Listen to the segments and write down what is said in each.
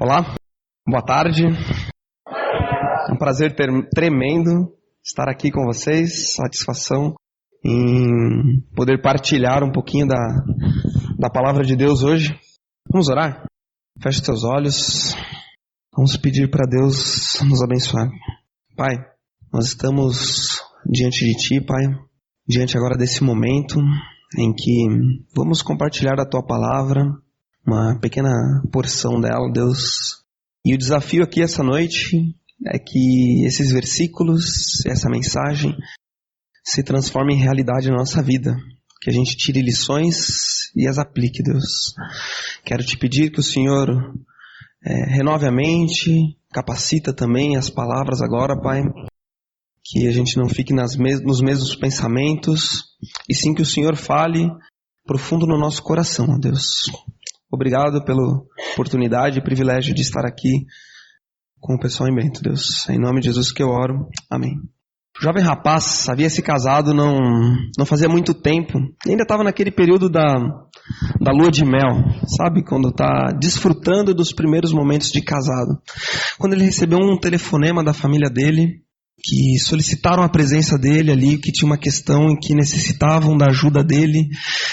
Olá, boa tarde. É um prazer tremendo estar aqui com vocês. Satisfação em poder partilhar um pouquinho da palavra de Deus hoje. Vamos orar? Feche os teus olhos. Vamos pedir para Deus nos abençoar. Pai, nós estamos diante de Ti, Pai, diante agora desse momento em que vamos compartilhar a Tua palavra, uma pequena porção dela, Deus. E o desafio aqui essa noite é que esses versículos, essa mensagem, se transforme em realidade na nossa vida. Que a gente tire lições e as aplique, Deus. Quero te pedir que o Senhor renove a mente, capacita também as palavras agora, Pai. Que a gente não fique nos mesmos pensamentos, e sim que o Senhor fale profundo no nosso coração, ó Deus. Obrigado pela oportunidade e privilégio de estar aqui com o pessoal em Bento, Deus. É em nome de Jesus que eu oro. Amém. O jovem rapaz havia se casado não fazia muito tempo. Ainda estava naquele período da lua de mel, sabe? Quando está desfrutando dos primeiros momentos de casado. Quando ele recebeu um telefonema da família dele, que solicitaram a presença dele ali, que tinha uma questão em que necessitavam da ajuda dele,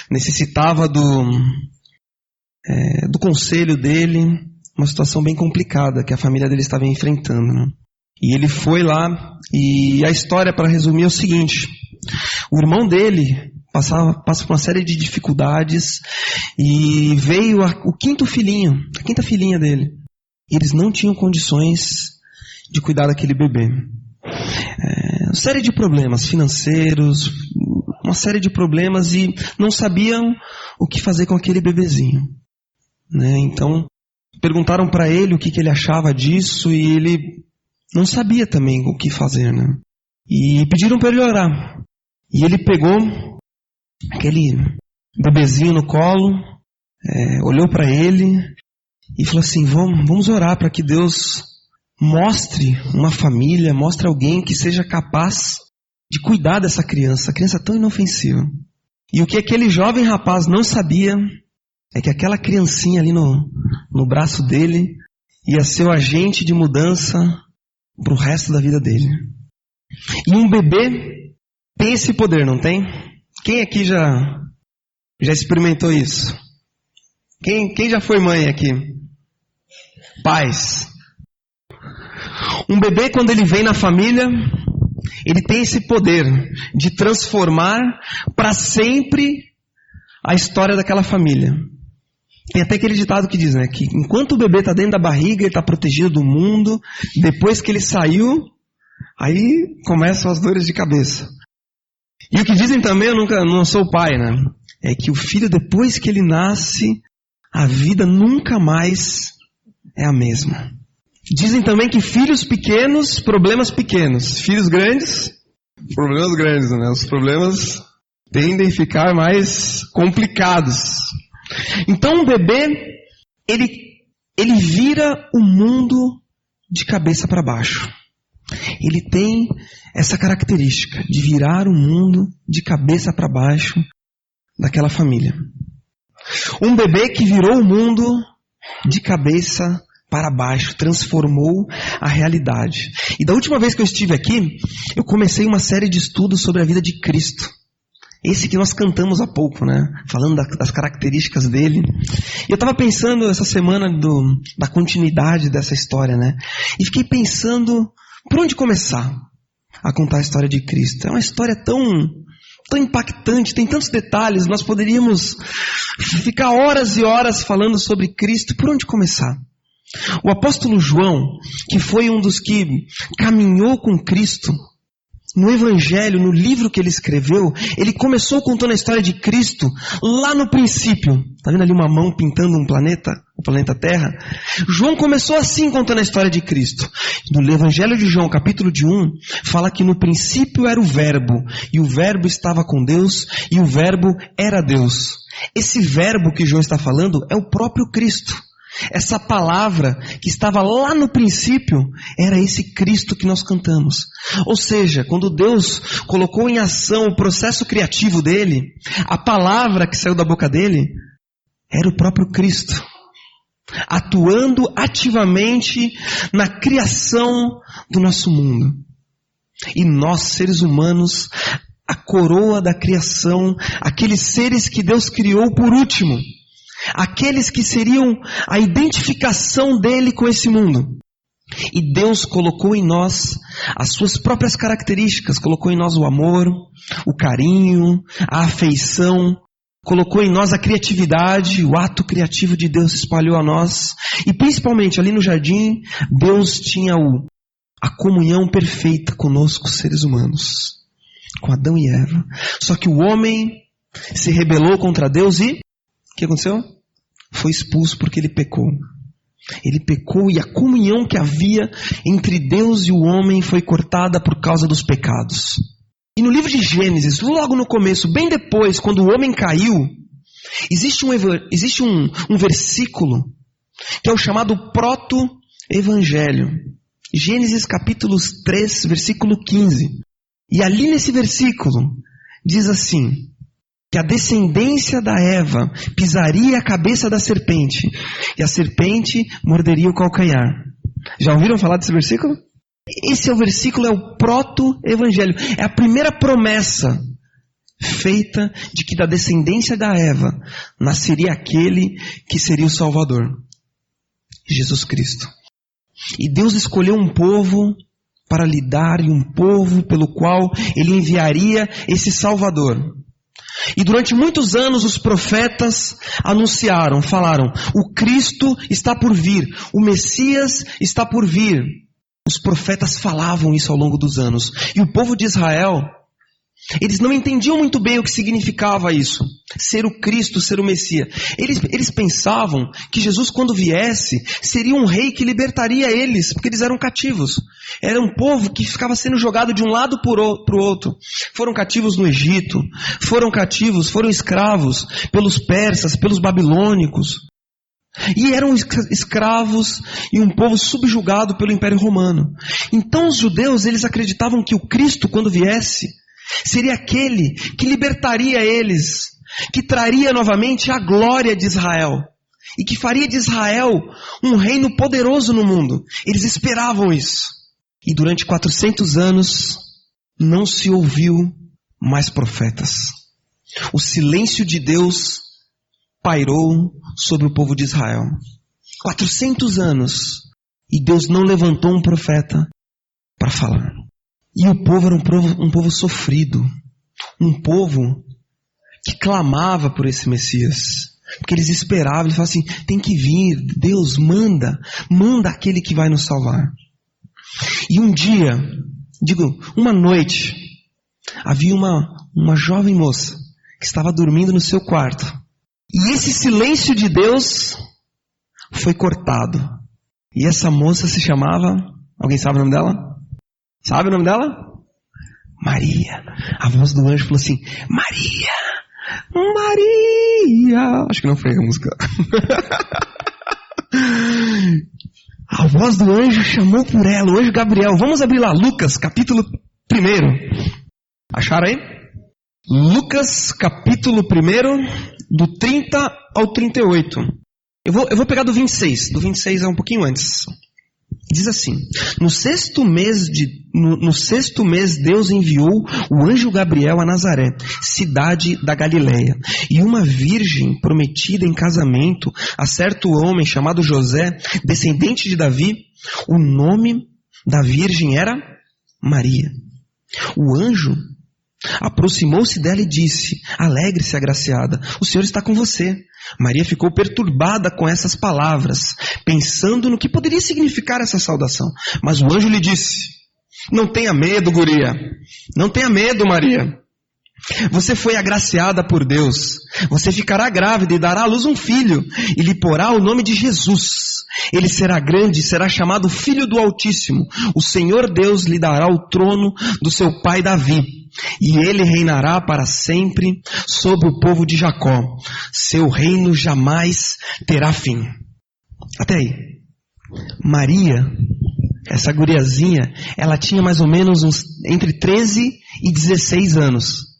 necessitava do conselho dele, uma situação bem complicada que a família dele estava enfrentando, né? E ele foi lá, e a história, para resumir, é o seguinte: o irmão dele passa por uma série de dificuldades, e veio o quinta filhinha dele, e eles não tinham condições de cuidar daquele bebê. Uma série de problemas financeiros, uma série de problemas, e não sabiam o que fazer com aquele bebezinho, né? Então perguntaram para ele o que ele achava disso, e ele não sabia também o que fazer, né? E pediram para ele orar, e ele pegou aquele bebezinho no colo, olhou para ele e falou assim: vamos orar para que Deus mostre uma família, mostre alguém que seja capaz de cuidar dessa criança tão inofensiva. E o que aquele jovem rapaz não sabia é que aquela criancinha ali no braço dele ia ser o agente de mudança para o resto da vida dele. E um bebê tem esse poder, não tem? Quem aqui já experimentou isso? Quem já foi mãe aqui? Pais. Um bebê, quando ele vem na família, ele tem esse poder de transformar para sempre a história daquela família. Tem até aquele ditado que diz, né, que enquanto o bebê está dentro da barriga, ele está protegido do mundo. Depois que ele saiu, aí começam as dores de cabeça. E o que dizem também, eu não sou pai, né, é que o filho, depois que ele nasce, a vida nunca mais é a mesma. Dizem também que filhos pequenos, problemas pequenos. Filhos grandes, problemas grandes, né? Os problemas tendem a ficar mais complicados. Então o bebê, ele vira o mundo de cabeça para baixo. Ele tem essa característica de virar o mundo de cabeça para baixo daquela família. Um bebê que virou o mundo de cabeça para baixo, transformou a realidade. E da última vez que eu estive aqui, eu comecei uma série de estudos sobre a vida de Cristo. Esse que nós cantamos há pouco, né? Falando das características dele. E eu estava pensando essa semana da continuidade dessa história, né? E fiquei pensando, por onde começar a contar a história de Cristo? É uma história tão impactante, tem tantos detalhes, nós poderíamos ficar horas e horas falando sobre Cristo. Por onde começar? O apóstolo João, que foi um dos que caminhou com Cristo, no Evangelho, no livro que ele escreveu, ele começou contando a história de Cristo lá no princípio. Está vendo ali uma mão pintando um planeta, o planeta Terra? João começou assim contando a história de Cristo. No Evangelho de João, capítulo 1, fala que no princípio era o Verbo, e o Verbo estava com Deus, e o Verbo era Deus. Esse Verbo que João está falando é o próprio Cristo. Essa palavra que estava lá no princípio era esse Cristo que nós cantamos. Ou seja, quando Deus colocou em ação o processo criativo dele, a palavra que saiu da boca dele era o próprio Cristo. atuando ativamente na criação do nosso mundo. E nós, seres humanos, a coroa da criação, aqueles seres que Deus criou por último, aqueles que seriam a identificação dele com esse mundo. E Deus colocou em nós as suas próprias características, colocou em nós o amor, o carinho, a afeição, colocou em nós a criatividade, o ato criativo de Deus espalhou a nós. E principalmente ali no jardim, Deus tinha a comunhão perfeita conosco, seres humanos, com Adão e Eva. Só que o homem se rebelou contra Deus e o que aconteceu? Foi expulso porque ele pecou. Ele pecou e a comunhão que havia entre Deus e o homem foi cortada por causa dos pecados. E no livro de Gênesis, logo no começo, bem depois, quando o homem caiu, existe um versículo que é o chamado proto-evangelho. Gênesis capítulo 3, versículo 15. E ali nesse versículo diz assim, que a descendência da Eva pisaria a cabeça da serpente, e a serpente morderia o calcanhar. Já ouviram falar desse versículo? Esse é o versículo, é o proto-evangelho. É a primeira promessa feita de que da descendência da Eva nasceria aquele que seria o Salvador, Jesus Cristo. E Deus escolheu um povo para lidar, e um povo pelo qual Ele enviaria esse Salvador. E durante muitos anos os profetas anunciaram, falaram, o Cristo está por vir, o Messias está por vir. Os profetas falavam isso ao longo dos anos. E o povo de Israel, eles não entendiam muito bem o que significava isso. Ser o Cristo, ser o Messias. Eles pensavam que Jesus, quando viesse, seria um rei que libertaria eles, porque eles eram cativos. Era um povo que ficava sendo jogado de um lado para o outro. Foram cativos no Egito, foram escravos pelos persas, pelos babilônicos. E eram escravos e um povo subjugado pelo Império Romano. Então os judeus, eles acreditavam que o Cristo, quando viesse, seria aquele que libertaria eles, que traria novamente a glória de Israel, e que faria de Israel um reino poderoso no mundo. Eles esperavam isso. E durante 400 anos, não se ouviu mais profetas. O silêncio de Deus pairou sobre o povo de Israel. 400 anos. E Deus não levantou um profeta para falar. E o povo era um povo sofrido. Um povo que clamava por esse Messias. Porque eles esperavam, eles falavam assim, tem que vir, Deus manda aquele que vai nos salvar. E um dia, uma noite, havia uma jovem moça que estava dormindo no seu quarto. E esse silêncio de Deus foi cortado. E essa moça se chamava, alguém sabe o nome dela? Sabe o nome dela? Maria. A voz do anjo falou assim, Maria, Maria. Acho que não foi a música. A voz do anjo chamou por ela, o anjo Gabriel. Vamos abrir lá, Lucas, capítulo 1. Acharam aí? Lucas, capítulo 1, do 30 ao 38. Eu vou pegar do 26. Do 26 é um pouquinho antes. Diz assim, no sexto mês Deus enviou o anjo Gabriel a Nazaré, cidade da Galileia, e uma virgem prometida em casamento a certo homem chamado José, descendente de Davi. O nome da virgem era Maria. O anjo aproximou-se dela e disse, alegre-se, agraciada, o Senhor está com você. Maria ficou perturbada com essas palavras, pensando no que poderia significar essa saudação. Mas o anjo lhe disse, não tenha medo, guria. Não tenha medo, Maria. Você foi agraciada por Deus. Você ficará grávida e dará à luz um filho, e lhe porá o nome de Jesus. Ele será grande e será chamado Filho do Altíssimo. O Senhor Deus lhe dará o trono do seu pai Davi, e ele reinará para sempre sobre o povo de Jacó. Seu reino jamais terá fim. Até aí. Maria, essa guriazinha, ela tinha mais ou menos entre 13 e 16 anos.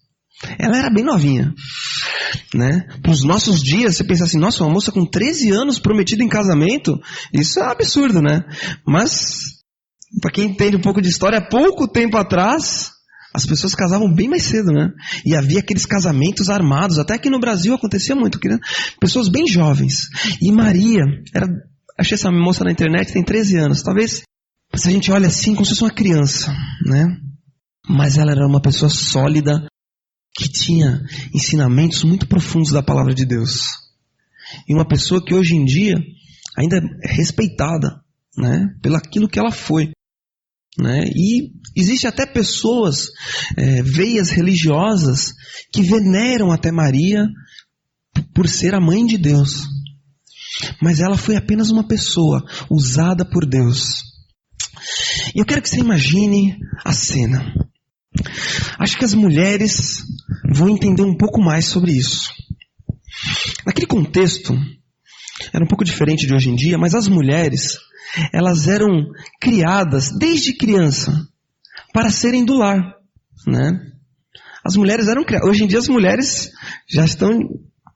ela era bem novinha, né? Para os nossos dias, você pensa assim, nossa, uma moça com 13 anos prometida em casamento, isso é um absurdo, né? Mas, para quem entende um pouco de história, há pouco tempo atrás, as pessoas casavam bem mais cedo, né? E havia aqueles casamentos armados, até aqui no Brasil acontecia muito, pessoas bem jovens. E Maria, achei essa moça na internet, tem 13 anos, talvez, se a gente olha assim, como se fosse uma criança, né? Mas ela era uma pessoa sólida, que tinha ensinamentos muito profundos da palavra de Deus. E uma pessoa que hoje em dia ainda é respeitada, né, pelo aquilo que ela foi. Né? E existe até pessoas, veias religiosas, que veneram até Maria por ser a mãe de Deus. Mas ela foi apenas uma pessoa usada por Deus. E eu quero que você imagine a cena. Acho que as mulheres vão entender um pouco mais sobre isso. Naquele contexto, era um pouco diferente de hoje em dia, mas as mulheres, elas eram criadas desde criança para serem do lar, né? As mulheres eram criadas. Hoje em dia as mulheres já estão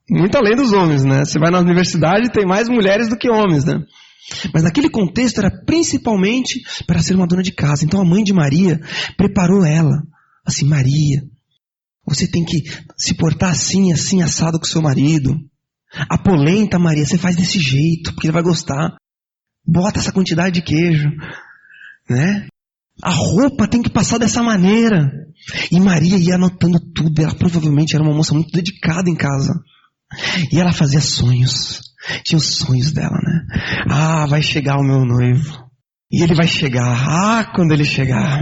muito além dos homens, né? Você vai na universidade e tem mais mulheres do que homens, né? Mas naquele contexto era principalmente para ser uma dona de casa. Então a mãe de Maria preparou ela. Assim, Maria, você tem que se portar assim, assim, assado com seu marido. A polenta, Maria, você faz desse jeito, porque ele vai gostar. Bota essa quantidade de queijo, né? A roupa tem que passar dessa maneira. E Maria ia anotando tudo. Ela provavelmente era uma moça muito dedicada em casa. E ela fazia sonhos. Tinha os sonhos dela, né? Ah, vai chegar o meu noivo. E ele vai chegar. Ah, quando ele chegar.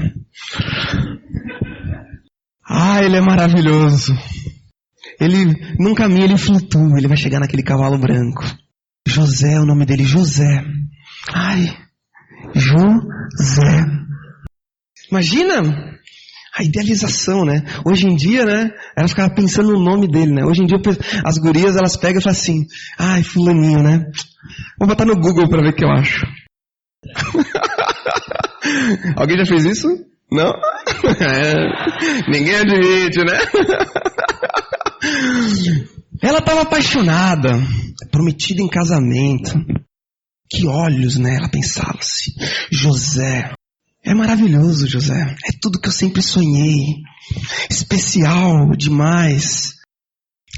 Ah, ele é maravilhoso. Ele não caminha, ele flutua. Ele vai chegar naquele cavalo branco. José é o nome dele, José. Ai, José. Imagina a idealização, né? Hoje em dia, né? Ela ficava pensando no nome dele, né? Hoje em dia as gurias, elas pegam e falam assim, ai, fulaninho, né? Vou botar no Google para ver o que eu acho. Alguém já fez isso? Não? Ninguém admite, né? Ela estava apaixonada, prometida em casamento. Que olhos, né? Ela pensava assim, José, é maravilhoso, José. É tudo que eu sempre sonhei. Especial demais.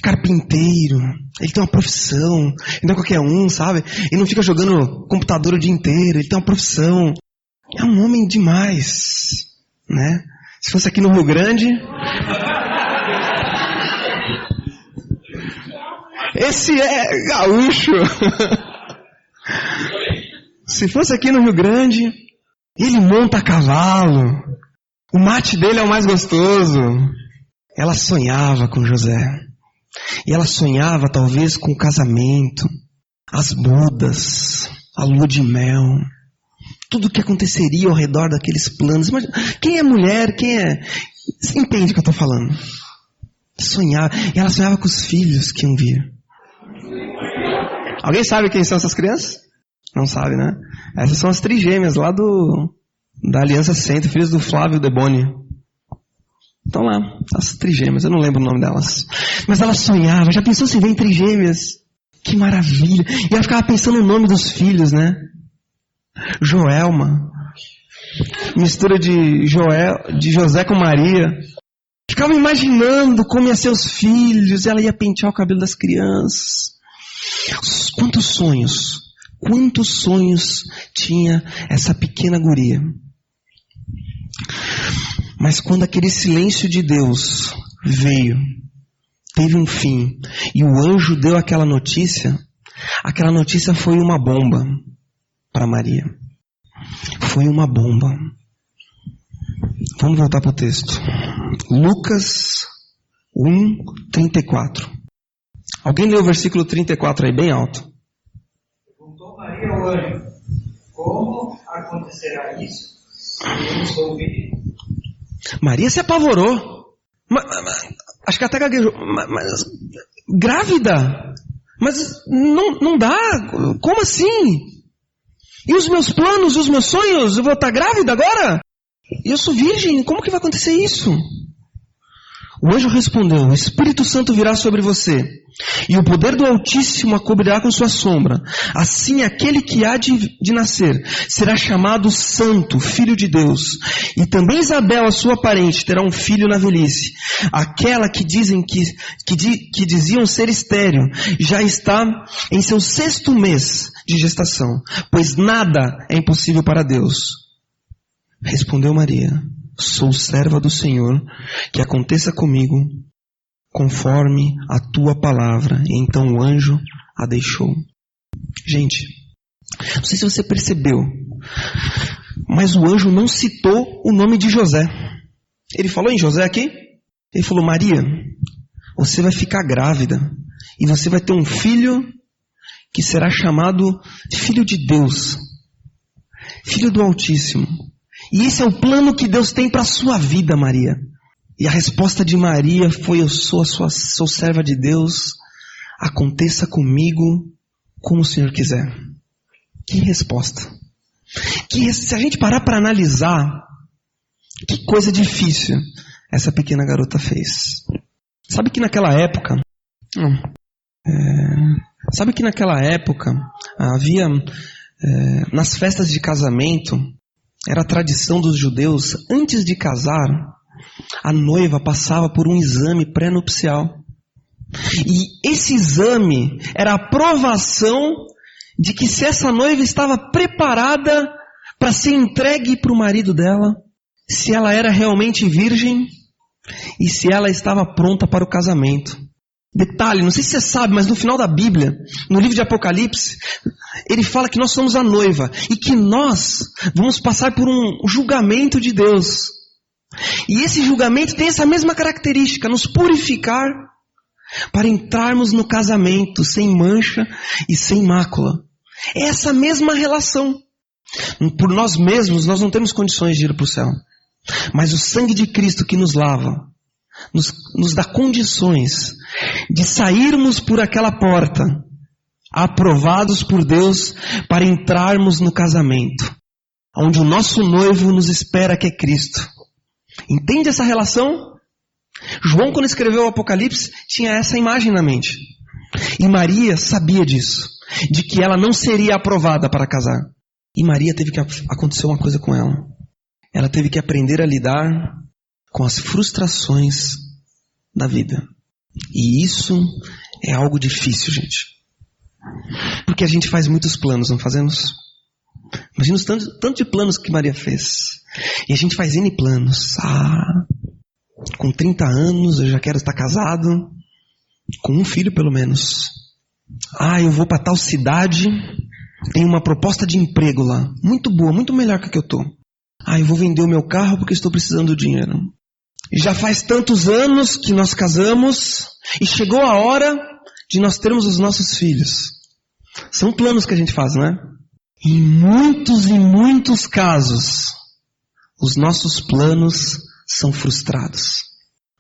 Carpinteiro. Ele tem uma profissão. Ele não é qualquer um, sabe? Ele não fica jogando computador o dia inteiro. Ele tem uma profissão. É um homem demais, né? Se fosse aqui no Rio Grande... Esse é gaúcho. Se fosse aqui no Rio Grande, ele monta a cavalo. O mate dele é o mais gostoso. Ela sonhava com José. E ela sonhava talvez com o casamento, as bodas, a lua de mel. Tudo o que aconteceria ao redor daqueles planos. Imagina, quem é mulher, Você entende o que eu estou falando? Sonhava. E ela sonhava com os filhos que iam vir. Alguém sabe quem são essas crianças? Não sabe, né? Essas são as trigêmeas lá da Aliança Centro, filhos do Flávio Deboni. Estão lá, as trigêmeas, eu não lembro o nome delas. Mas ela sonhava, já pensou se vem trigêmeas? Que maravilha. E ela ficava pensando no nome dos filhos, né? Joelma. Mistura de José com Maria. Ficava imaginando como ia ser os filhos, ela ia pentear o cabelo das crianças. Quantos sonhos tinha essa pequena guria. Mas quando aquele silêncio de Deus veio, teve um fim, e o anjo deu aquela notícia foi uma bomba para Maria. Foi uma bomba. Vamos voltar para o texto. Lucas 1:34. Alguém leu o versículo 34 aí, bem alto. Perguntou Maria ao anjo, como acontecerá isso? Eu sou virgem. Maria se apavorou. Acho que até gaguejou. Mas grávida? Mas não dá. Como assim? E os meus planos, os meus sonhos? Eu vou estar grávida agora? E eu sou virgem. Como que vai acontecer isso? O anjo respondeu: o Espírito Santo virá sobre você, e o poder do Altíssimo a cobrirá com sua sombra. Assim, aquele que há de nascer será chamado Santo, Filho de Deus. E também Isabel, a sua parente, terá um filho na velhice. Aquela que diziam ser estéril, já está em seu 6º mês de gestação, pois nada é impossível para Deus. Respondeu Maria: sou serva do Senhor, que aconteça comigo conforme a tua palavra. E então o anjo a deixou. Gente, não sei se você percebeu, mas o anjo não citou o nome de José. Ele falou em José aqui? Ele falou: Maria, você vai ficar grávida e você vai ter um filho que será chamado Filho de Deus, Filho do Altíssimo. E esse é o plano que Deus tem para a sua vida, Maria. E a resposta de Maria foi: eu sou serva de Deus, aconteça comigo como o Senhor quiser. Que resposta. Se a gente parar para analisar, que coisa difícil essa pequena garota fez. Sabe que naquela época havia, nas festas de casamento, era a tradição dos judeus, antes de casar, a noiva passava por um exame pré-nupcial. E esse exame era a aprovação de que se essa noiva estava preparada para ser entregue para o marido dela, se ela era realmente virgem e se ela estava pronta para o casamento. Detalhe, não sei se você sabe, mas no final da Bíblia, no livro de Apocalipse, ele fala que nós somos a noiva e que nós vamos passar por um julgamento de Deus. E esse julgamento tem essa mesma característica, nos purificar para entrarmos no casamento sem mancha e sem mácula. É essa mesma relação. Por nós mesmos, nós não temos condições de ir para o céu. Mas o sangue de Cristo que nos lava, nos dá condições de sairmos por aquela porta, aprovados por Deus, para entrarmos no casamento, onde o nosso noivo nos espera, que é Cristo. Entende essa relação? João, quando escreveu o Apocalipse, tinha essa imagem na mente. E Maria sabia disso, de que ela não seria aprovada para casar. E Maria teve que acontecer uma coisa com ela. Ela teve que aprender a lidar com as frustrações da vida. E isso é algo difícil, gente. Porque a gente faz muitos planos, não fazemos? Imagina o tanto de planos que Maria fez. E a gente faz N planos. Com 30 anos eu já quero estar casado, com um filho pelo menos. Eu vou para tal cidade, tem uma proposta de emprego lá, muito boa, muito melhor que a que eu estou. Eu vou vender o meu carro porque estou precisando de dinheiro. Já faz tantos anos que nós casamos e chegou a hora de nós termos os nossos filhos. São planos que a gente faz, né? Em muitos e muitos casos, os nossos planos são frustrados.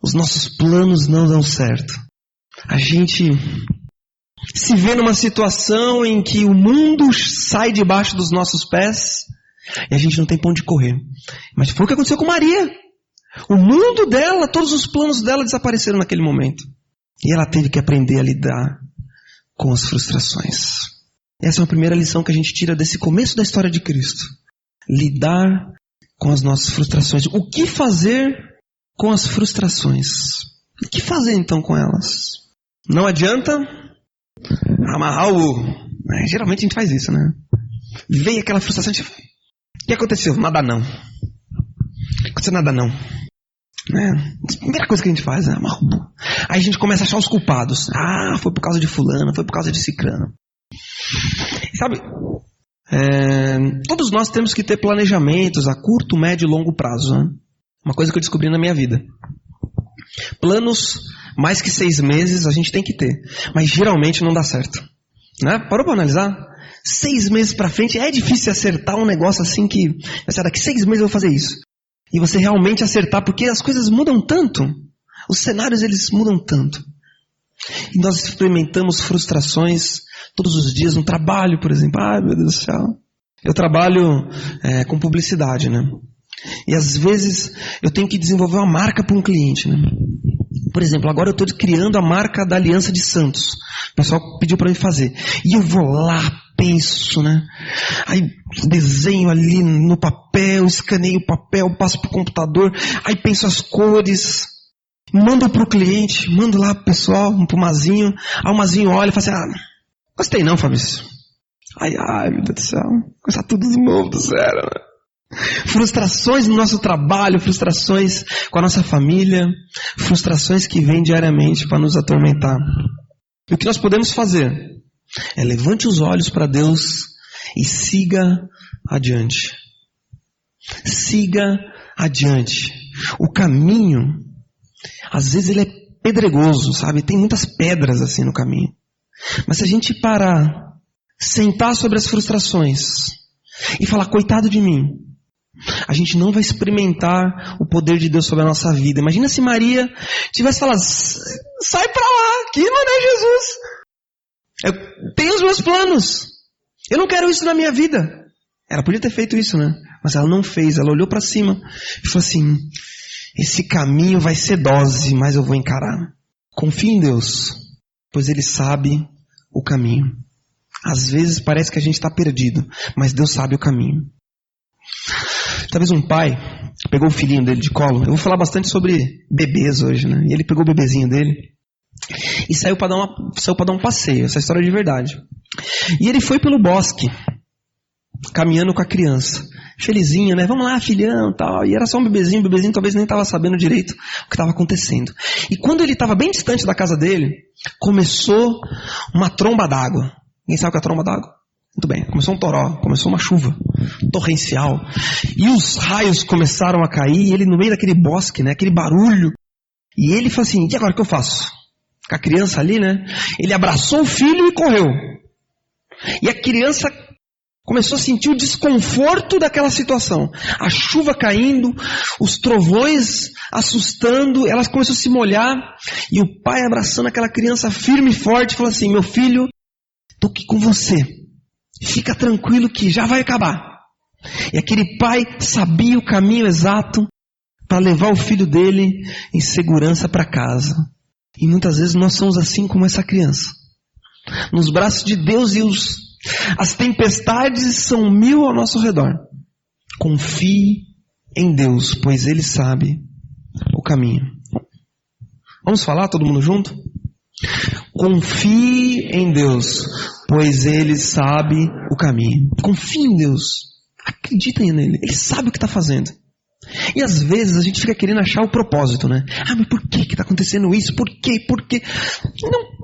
Os nossos planos não dão certo. A gente se vê numa situação em que o mundo sai debaixo dos nossos pés e a gente não tem pra onde correr. Mas foi o que aconteceu com Maria. O mundo dela, todos os planos dela desapareceram naquele momento. E ela teve que aprender a lidar com as frustrações. Essa é a primeira lição que a gente tira desse começo da história de Cristo. Lidar com as nossas frustrações. O que fazer com as frustrações? O que fazer então com elas? Não adianta amarrar geralmente a gente faz isso, né? Vem aquela frustração, o que aconteceu? Nada não. Não aconteceu nada não. A primeira coisa que a gente faz é amarrar. Aí a gente começa a achar os culpados. Foi por causa de fulano, foi por causa de cicrano. Sabe, todos nós temos que ter planejamentos a curto, médio e longo prazo, né? Uma coisa que eu descobri na minha vida. Planos mais que 6 meses a gente tem que ter, mas geralmente não dá certo, né? Parou para analisar? 6 meses para frente é difícil acertar um negócio assim que, daqui 6 meses eu vou fazer isso. E você realmente acertar, porque as coisas mudam tanto. Os cenários, eles mudam tanto. E nós experimentamos frustrações todos os dias no trabalho, por exemplo. Meu Deus do céu. Eu trabalho com publicidade, né? E às vezes eu tenho que desenvolver uma marca para um cliente, né? Por exemplo, agora eu estou criando a marca da Aliança de Santos. O pessoal pediu para mim fazer. E eu vou lá, penso, né? Aí desenho ali no papel, escaneio o papel, passo para o computador, aí penso as cores, mando para o cliente, mando lá para o pessoal, para o Mazinho. Aí o Mazinho olha e fala assim, gostei não, Fabrício. Ai, meu Deus do céu, começar tudo de novo do zero, né? Frustrações no nosso trabalho, frustrações com a nossa família, frustrações que vêm diariamente para nos atormentar. E o que nós podemos fazer é levante os olhos para Deus e siga adiante. Siga adiante. O caminho, às vezes ele é pedregoso, sabe? Tem muitas pedras assim no caminho. Mas se a gente parar, sentar sobre as frustrações e falar, coitado de mim, a gente não vai experimentar o poder de Deus sobre a nossa vida. Imagina se Maria tivesse falado, sai pra lá, aqui não é Jesus. Eu tenho os meus planos. Eu não quero isso na minha vida. Ela podia ter feito isso, né? Mas ela não fez. Ela olhou pra cima e falou assim, esse caminho vai ser dose, mas eu vou encarar. Confie em Deus, pois Ele sabe o caminho. Às vezes parece que a gente está perdido, mas Deus sabe o caminho. Talvez um pai pegou o filhinho dele de colo. Eu vou falar bastante sobre bebês hoje, né? E ele pegou o bebezinho dele e saiu para dar um passeio. Essa história é de verdade. E ele foi pelo bosque, caminhando com a criança. Felizinho, né? Vamos lá, filhão, tal. E era só um bebezinho. O bebezinho talvez nem estava sabendo direito o que estava acontecendo. E quando ele estava bem distante da casa dele, começou uma tromba d'água. Ninguém sabe o que é a tromba d'água? Muito bem, começou um toró, começou uma chuva torrencial, e os raios começaram a cair, e ele no meio daquele bosque, né, aquele barulho, e ele falou assim, e agora o que eu faço? Com a criança ali, né, ele abraçou o filho e correu, e a criança começou a sentir o desconforto daquela situação, a chuva caindo, os trovões assustando, ela começou a se molhar, e o pai abraçando aquela criança firme e forte, falou assim, meu filho, estou aqui com você. Fica tranquilo que já vai acabar. E aquele pai sabia o caminho exato para levar o filho dele em segurança para casa. E muitas vezes nós somos assim como essa criança. Nos braços de Deus e as tempestades são 1000 ao nosso redor. Confie em Deus, pois Ele sabe o caminho. Vamos falar todo mundo junto? Confie em Deus, pois Ele sabe o caminho. Confie em Deus. Acredita nele. Ele sabe o que está fazendo. E às vezes a gente fica querendo achar o propósito, né? Mas por que está acontecendo isso? Por quê? Por quê?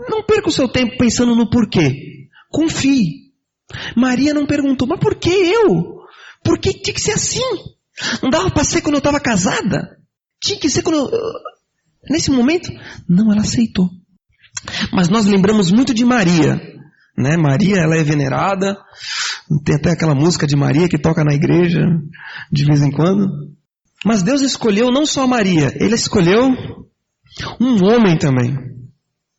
Não perca o seu tempo pensando no porquê. Confie. Maria não perguntou, mas por que eu? Por que tinha que ser assim? Não dava para ser quando eu estava casada? Tinha que ser quando nesse momento? Não, ela aceitou. Mas nós lembramos muito de Maria, né? Maria, ela é venerada, tem até aquela música de Maria que toca na igreja de vez em quando. Mas Deus escolheu não só Maria, Ele escolheu um homem também,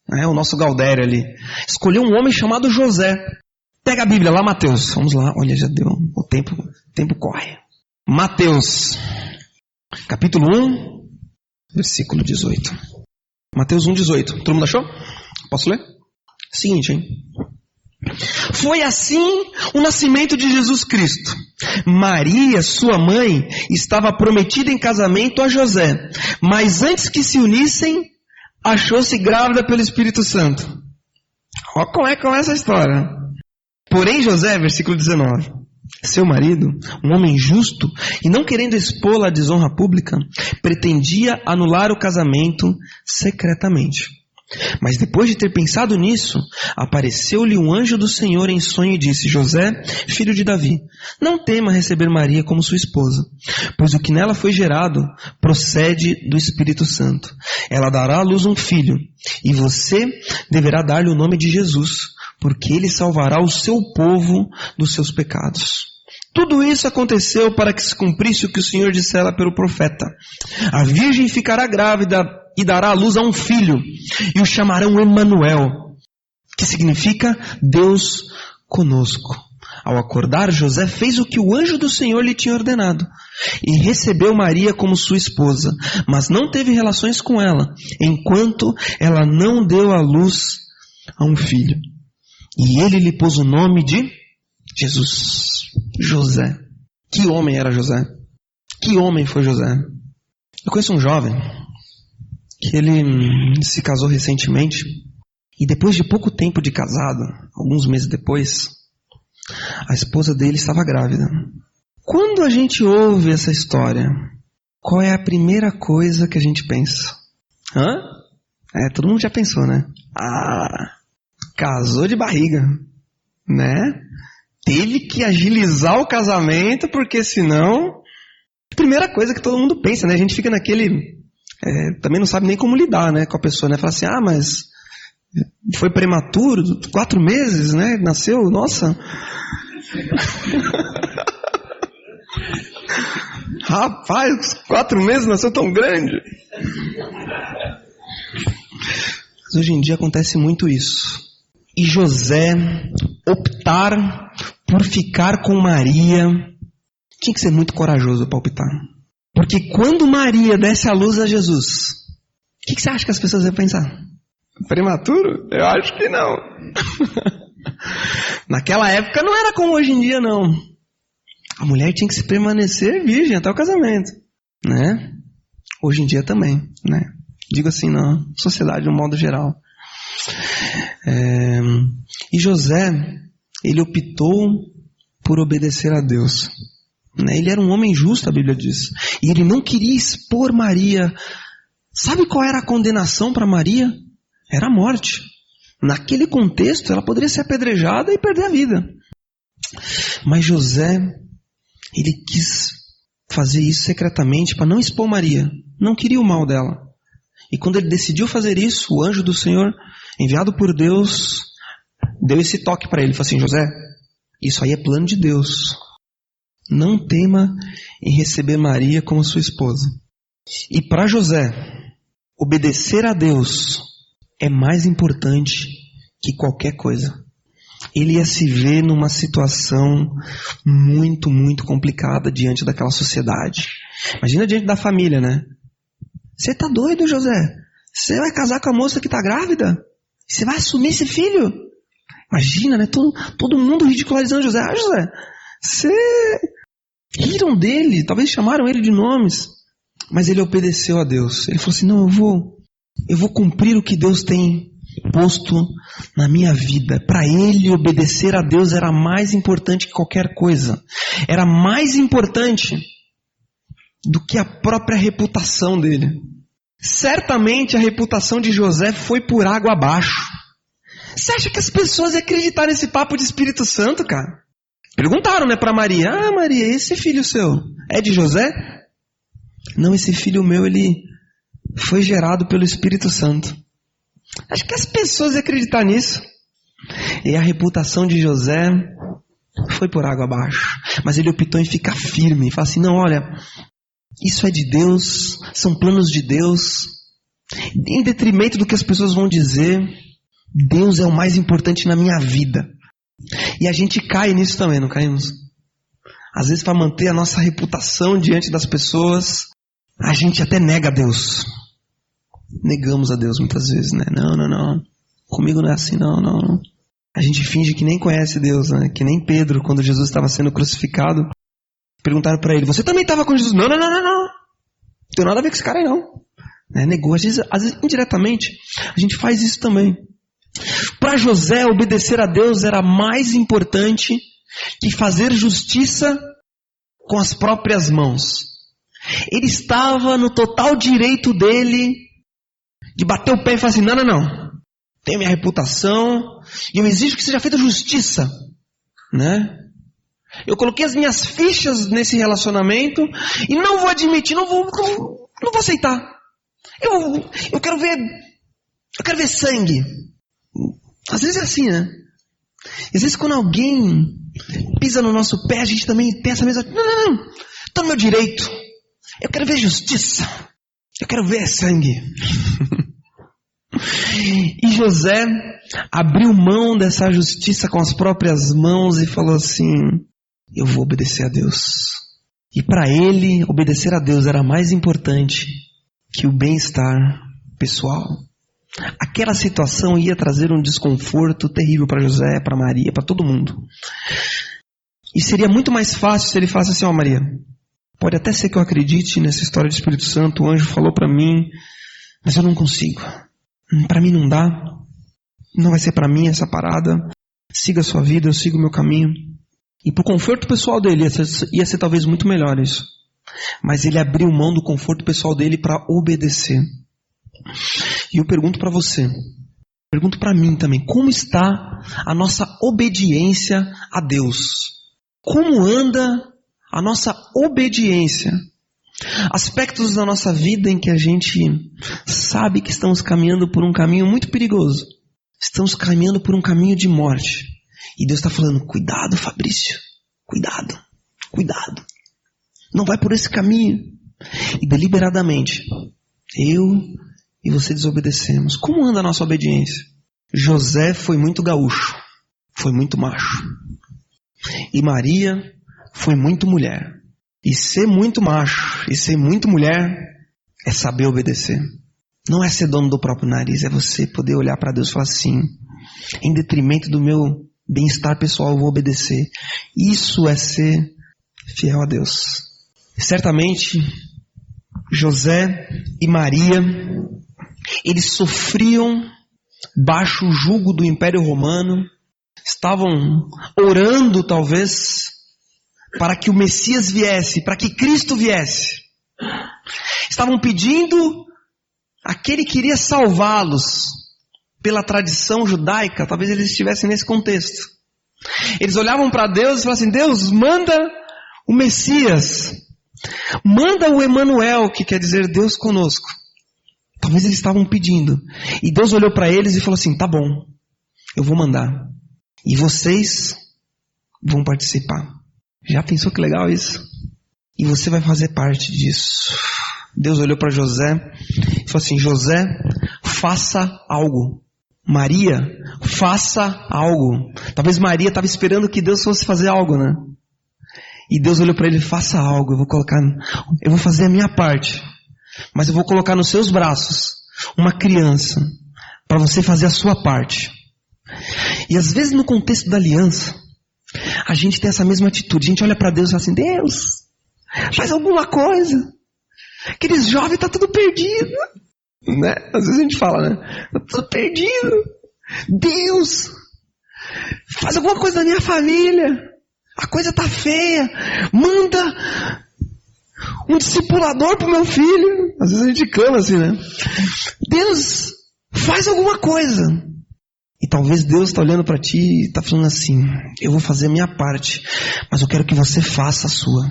né? O nosso Gaudério ali, escolheu um homem chamado José. Pega a Bíblia lá, Mateus, vamos lá, olha, já deu, o tempo corre. Mateus, capítulo 1, versículo 18. Mateus 1,18. Todo mundo achou? Posso ler? Seguinte, hein? Foi assim o nascimento de Jesus Cristo. Maria, sua mãe, estava prometida em casamento a José, mas antes que se unissem, achou-se grávida pelo Espírito Santo. Olha como é que começa a história. Porém José, versículo 19, seu marido, um homem justo, e não querendo expô-la à desonra pública, pretendia anular o casamento secretamente. Mas depois de ter pensado nisso, apareceu-lhe um anjo do Senhor em sonho e disse, José, filho de Davi, não tema receber Maria como sua esposa, pois o que nela foi gerado procede do Espírito Santo. Ela dará à luz um filho, e você deverá dar-lhe o nome de Jesus, porque ele salvará o seu povo dos seus pecados. Tudo isso aconteceu para que se cumprisse o que o Senhor dissera pelo profeta. A virgem ficará grávida e dará à luz a um filho, e o chamarão Emanuel, que significa Deus conosco. Ao acordar, José fez o que o anjo do Senhor lhe tinha ordenado e recebeu Maria como sua esposa, mas não teve relações com ela, enquanto ela não deu à luz a um filho. E ele lhe pôs o nome de Jesus. José. Que homem era José? Que homem foi José? Eu conheço um jovem que ele se casou recentemente e depois de pouco tempo de casado, alguns meses depois, a esposa dele estava grávida. Quando a gente ouve essa história, qual é a primeira coisa que a gente pensa? Todo mundo já pensou, né? Casou de barriga, né? Teve que agilizar o casamento, porque senão... Primeira coisa que todo mundo pensa, né? A gente fica naquele... também não sabe nem como lidar, né, com a pessoa, né? Fala assim, mas foi prematuro, 4 meses, né? Nasceu, nossa... Rapaz, 4 meses nasceu tão grande. Mas hoje em dia acontece muito isso. E José optar por ficar com Maria, tinha que ser muito corajoso para optar. Porque quando Maria desse a luz a Jesus, o que você acha que as pessoas iam pensar? Prematuro? Eu acho que não. Naquela época não era como hoje em dia, não. A mulher tinha que se permanecer virgem até o casamento, né? Hoje em dia também, né? Digo assim, na sociedade de um modo geral. E José, ele optou por obedecer a Deus. Ele era um homem justo, a Bíblia diz. E ele não queria expor Maria. Sabe qual era a condenação para Maria? Era a morte. Naquele contexto, ela poderia ser apedrejada e perder a vida. Mas José, ele quis fazer isso secretamente para não expor Maria. Não queria o mal dela. E quando ele decidiu fazer isso, o anjo do Senhor, enviado por Deus, deu esse toque para ele. Falou assim, José, isso aí é plano de Deus. Não tema em receber Maria como sua esposa. E para José, obedecer a Deus é mais importante que qualquer coisa. Ele ia se ver numa situação muito, muito complicada diante daquela sociedade. Imagina diante da família, né? Você tá doido, José? Você vai casar com a moça que tá grávida? Você vai assumir esse filho? Imagina, né? Todo mundo ridicularizando José. José, você... Riram dele, talvez chamaram ele de nomes. Mas ele obedeceu a Deus. Ele falou assim, não, eu vou cumprir o que Deus tem posto na minha vida. Para ele, obedecer a Deus era mais importante que qualquer coisa. Era mais importante do que a própria reputação dele. Certamente a reputação de José foi por água abaixo. Você acha que as pessoas iam acreditar nesse papo de Espírito Santo, cara? Perguntaram, né, para Maria. Maria, esse filho seu é de José? Não, esse filho meu, ele foi gerado pelo Espírito Santo. Acho que as pessoas iam acreditar nisso. E a reputação de José foi por água abaixo. Mas ele optou em ficar firme. Falar assim, não, olha, isso é de Deus, são planos de Deus. Em detrimento do que as pessoas vão dizer, Deus é o mais importante na minha vida. E a gente cai nisso também, não caímos? Às vezes, para manter a nossa reputação diante das pessoas, a gente até nega a Deus. Negamos a Deus muitas vezes, né? Não. Comigo não é assim, não. A gente finge que nem conhece Deus, né? Que nem Pedro, quando Jesus estava sendo crucificado. Perguntaram para ele, você também estava com Jesus? Não. Não tem nada a ver com esse cara aí, não. Negou. Às vezes, indiretamente, a gente faz isso também. Para José, obedecer a Deus era mais importante que fazer justiça com as próprias mãos. Ele estava no total direito dele de bater o pé e falar assim, não. Tenho minha reputação e eu exijo que seja feita justiça, né? Eu coloquei as minhas fichas nesse relacionamento e não vou admitir, não vou aceitar. Eu quero ver sangue. Às vezes é assim, né? Às vezes quando alguém pisa no nosso pé, a gente também tem essa mesma... Não. Tô no meu direito. Eu quero ver justiça. Eu quero ver sangue. E José abriu mão dessa justiça com as próprias mãos e falou assim: eu vou obedecer a Deus. E para ele, obedecer a Deus era mais importante que o bem-estar pessoal. Aquela situação ia trazer um desconforto terrível para José, para Maria, para todo mundo. E seria muito mais fácil se ele falasse assim: ó, Maria, pode até ser que eu acredite nessa história do Espírito Santo, o anjo falou para mim, mas eu não consigo. Para mim não dá. Não vai ser para mim essa parada. Siga a sua vida, eu sigo o meu caminho. E pro conforto pessoal dele ia ser talvez muito melhor isso. Mas ele abriu mão do conforto pessoal dele para obedecer. E eu pergunto para você, pergunto para mim também, como está a nossa obediência a Deus? Como anda a nossa obediência? Aspectos da nossa vida em que a gente sabe que estamos caminhando por um caminho muito perigoso. Estamos caminhando por um caminho de morte. E Deus está falando: cuidado, Fabrício, cuidado, cuidado. Não vai por esse caminho. E deliberadamente, eu e você desobedecemos. Como anda a nossa obediência? José foi muito gaúcho, foi muito macho. E Maria foi muito mulher. E ser muito macho e ser muito mulher é saber obedecer. Não é ser dono do próprio nariz, é você poder olhar para Deus e falar assim: em detrimento do meu bem-estar pessoal eu vou obedecer. Isso é ser fiel a Deus. Certamente José e Maria, eles sofriam baixo o jugo do Império Romano, estavam orando talvez para que o Messias viesse, para que Cristo viesse. Estavam pedindo aquele que iria salvá-los. Pela tradição judaica, talvez eles estivessem nesse contexto. Eles olhavam para Deus e falavam assim: Deus, manda o Messias, manda o Emanuel, que quer dizer Deus conosco. Talvez eles estavam pedindo. E Deus olhou para eles e falou assim: tá bom, eu vou mandar. E vocês vão participar. Já pensou que legal isso? E você vai fazer parte disso. Deus olhou para José e falou assim: José, faça algo. Maria, faça algo. Talvez Maria estava esperando que Deus fosse fazer algo, né? E Deus olhou para ele: faça algo, eu vou fazer a minha parte, mas eu vou colocar nos seus braços uma criança, para você fazer a sua parte. E às vezes no contexto da aliança, a gente tem essa mesma atitude. A gente olha para Deus e fala assim: Deus, faz alguma coisa. Aqueles jovens estão tudo perdido. Né? Às vezes a gente fala, né? Tá tudo perdido. Deus, faz alguma coisa na minha família. A coisa tá feia. Manda um discipulador pro meu filho. Às vezes a gente clama assim, né? Deus, faz alguma coisa. E talvez Deus está olhando para ti e está falando assim: eu vou fazer a minha parte, mas eu quero que você faça a sua.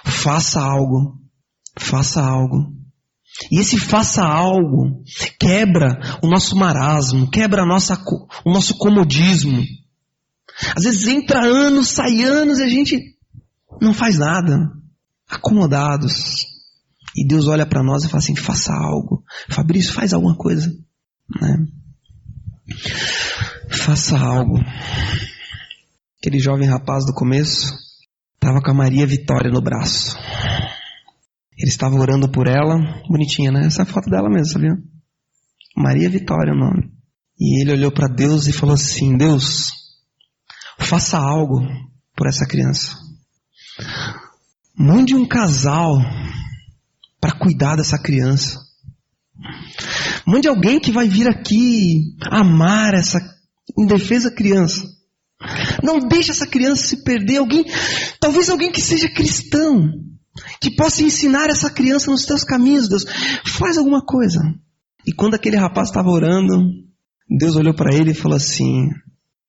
Faça algo. Faça algo. E esse faça algo quebra o nosso marasmo, quebra o nosso comodismo. Às vezes entra anos, sai anos e a gente não faz nada, acomodados. E Deus olha para nós e fala assim: faça algo. Fabrício, faz alguma coisa, né? Faça algo. Aquele jovem rapaz do começo estava com a Maria Vitória no braço. Ele estava orando por ela, bonitinha, né? Essa é a foto dela mesmo, sabia? Maria Vitória é o nome. E ele olhou para Deus e falou assim: Deus, faça algo por essa criança. Mande um casal para cuidar dessa criança. Mande alguém que vai vir aqui amar essa indefesa criança. Não deixe essa criança se perder. Talvez alguém que seja cristão, que possa ensinar essa criança nos teus caminhos. Deus, faz alguma coisa. E quando aquele rapaz estava orando, Deus olhou para ele e falou assim: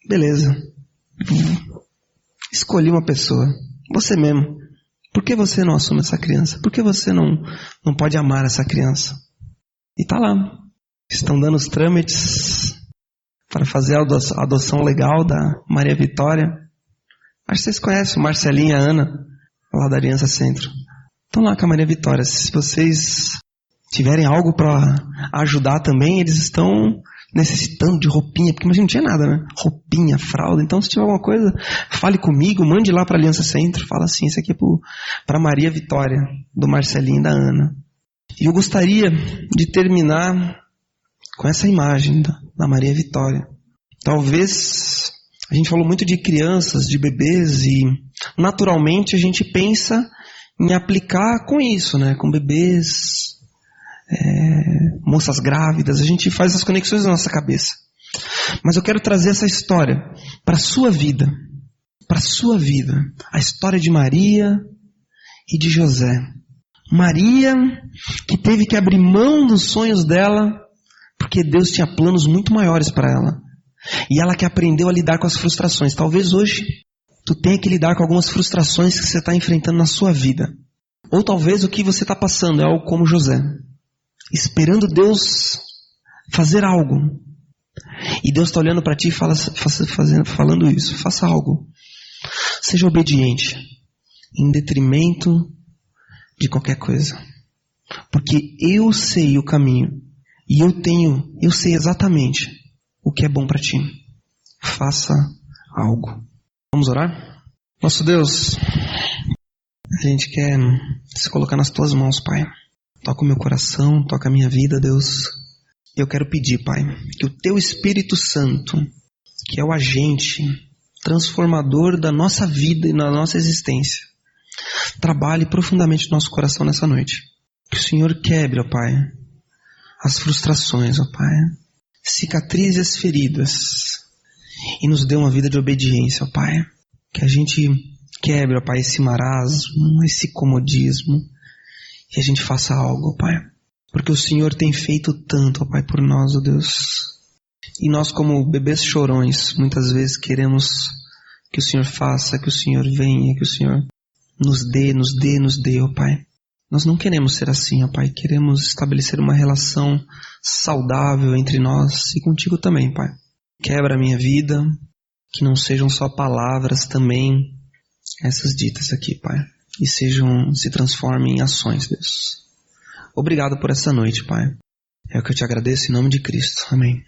beleza, escolhi uma pessoa, você mesmo. Por que você não assume essa criança? Por que você não pode amar essa criança? E está lá. Estão dando os trâmites para fazer a adoção legal da Maria Vitória. Acho que vocês conhecem o Marcelinho e a Ana, lá da Aliança Centro. Estão lá com a Maria Vitória. Se vocês tiverem algo para ajudar também, eles estão necessitando de roupinha, porque imagina, não tinha nada, né? Roupinha, fralda. Então, se tiver alguma coisa, fale comigo, mande lá para a Aliança Centro, fala assim, isso aqui é para Maria Vitória, do Marcelinho e da Ana. E eu gostaria de terminar com essa imagem da Maria Vitória. Talvez, a gente falou muito de crianças, de bebês, e naturalmente a gente pensa em aplicar com isso, né? Com bebês, moças grávidas, a gente faz as conexões na nossa cabeça. Mas eu quero trazer essa história para a sua vida, a história de Maria e de José. Maria, que teve que abrir mão dos sonhos dela, porque Deus tinha planos muito maiores para ela. E ela que aprendeu a lidar com as frustrações. Talvez hoje tu tenha que lidar com algumas frustrações que você está enfrentando na sua vida. Ou talvez o que você está passando é algo como José, esperando Deus fazer algo. E Deus está olhando para ti e falando isso. Faça algo. Seja obediente, em detrimento de qualquer coisa. Porque eu sei o caminho. E eu sei exatamente o que é bom para ti. Faça algo. Vamos orar? Nosso Deus, a gente quer se colocar nas tuas mãos, Pai. Toca o meu coração, toca a minha vida, Deus. Eu quero pedir, Pai, que o teu Espírito Santo, que é o agente transformador da nossa vida e da nossa existência, trabalhe profundamente no nosso coração nessa noite. Que o Senhor quebre, ó Pai, as frustrações, ó Pai. Cicatrize as feridas e nos dê uma vida de obediência, ó Pai. Que a gente quebre, ó Pai, esse marasmo, esse comodismo, e a gente faça algo, ó Pai. Porque o Senhor tem feito tanto, ó Pai, por nós, ó Deus. E nós, como bebês chorões, muitas vezes queremos que o Senhor faça, que o Senhor venha, que o Senhor nos dê, ó Pai. Nós não queremos ser assim, ó Pai. Queremos estabelecer uma relação saudável entre nós e contigo também, Pai. Quebra a minha vida, que não sejam só palavras também essas ditas aqui, Pai. E se transformem em ações, Deus. Obrigado por essa noite, Pai. É o que eu te agradeço em nome de Cristo. Amém.